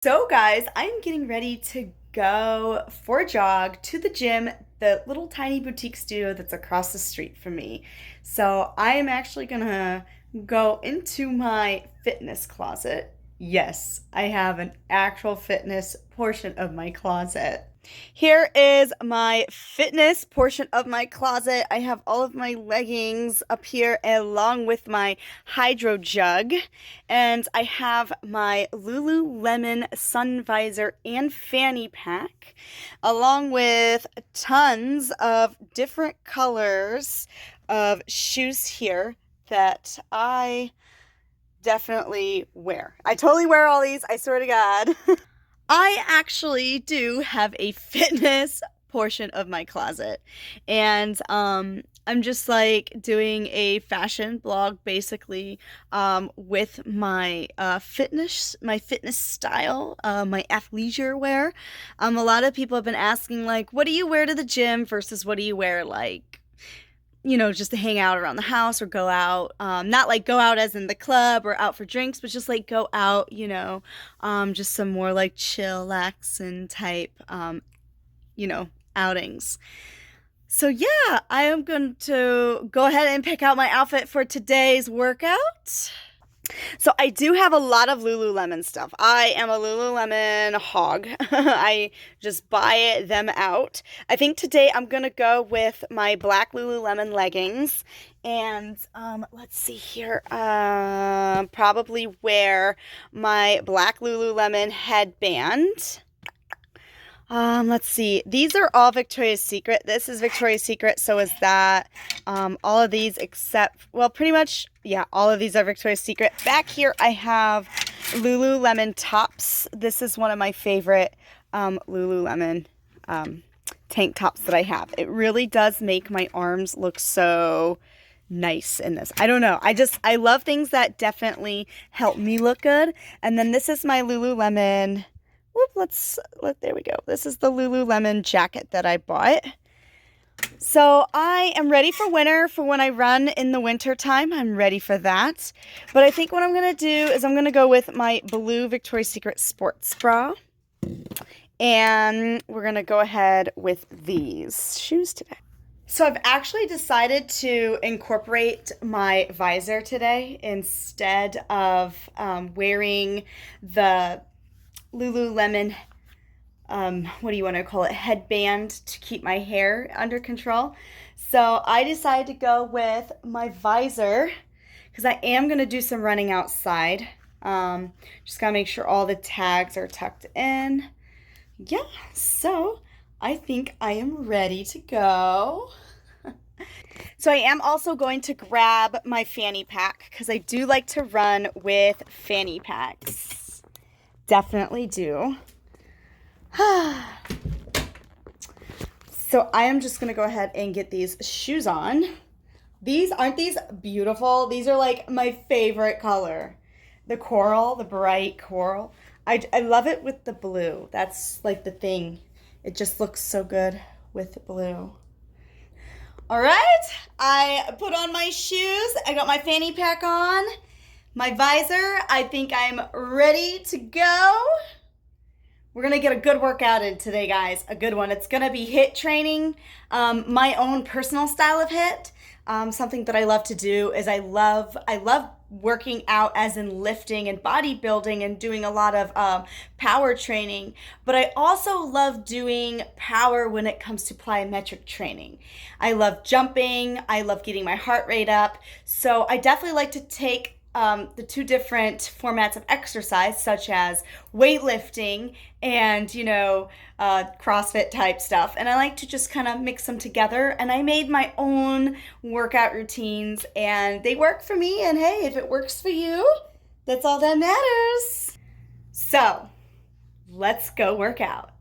So, guys, I'm getting ready to go for a jog to the gym, the little tiny boutique studio that's across the street from me. So, I am actually gonna go into my fitness closet. Yes, I have an actual fitness portion of my closet. Here is my fitness portion of my closet. I have all of my leggings up here along with my hydro jug. And I have my Lululemon sun visor and fanny pack, along with tons of different colors of shoes here that I definitely wear. I totally wear all these, I swear to God. I actually do have a fitness portion of my closet. And I'm just like doing a fashion blog basically with my fitness style, my athleisure wear. A lot of people have been asking like, what do you wear to the gym versus what do you wear like just to hang out around the house or go out. Not like go out as in the club or out for drinks, but just like go out, just some more like chillaxing type, outings. So yeah, I am going to go ahead and pick out my outfit for today's workout. So I do have a lot of Lululemon stuff. I am a Lululemon hog. I just buy them out. I think today I'm going to go with my black Lululemon leggings. And let's see here. Probably wear my black Lululemon headband. Let's see. These are all Victoria's Secret. This is Victoria's Secret, so is that. All of these except, well, pretty much, yeah, all of these are Victoria's Secret. Back here, I have Lululemon tops. This is one of my favorite Lululemon tank tops that I have. It really does make my arms look so nice in this. I don't know. I love things that definitely help me look good. And then this is my Lululemon. There we go. This is the Lululemon jacket that I bought. So I am ready for winter, for when I run in the winter time. I'm ready for that. But I think what I'm going to do is I'm going to go with my blue Victoria's Secret sports bra. And we're going to go ahead with these shoes today. So I've actually decided to incorporate my visor today instead of wearing the Lululemon, what do you want to call it, headband to keep my hair under control. So I decided to go with my visor because I am going to do some running outside. Just got to make sure all the tags are tucked in. Yeah, so I think I am ready to go. So I am also going to grab my fanny pack because I do like to run with fanny packs. Definitely do. So I am just going to go ahead and get these shoes on. Aren't these beautiful? These are like my favorite color. The coral, the bright coral. I love it with the blue. That's like the thing. It just looks so good with blue. All right, I put on my shoes. I got my fanny pack on. My visor, I think I'm ready to go. We're going to get a good workout in today, guys. A good one. It's going to be HIIT training, my own personal style of HIIT. Something that I love to do is I love working out as in lifting and bodybuilding and doing a lot of power training. But I also love doing power when it comes to plyometric training. I love jumping. I love getting my heart rate up. So I definitely like to take the two different formats of exercise, such as weightlifting and, CrossFit type stuff. And I like to just kind of mix them together. And I made my own workout routines and they work for me. And hey, if it works for you, that's all that matters. So let's go work out.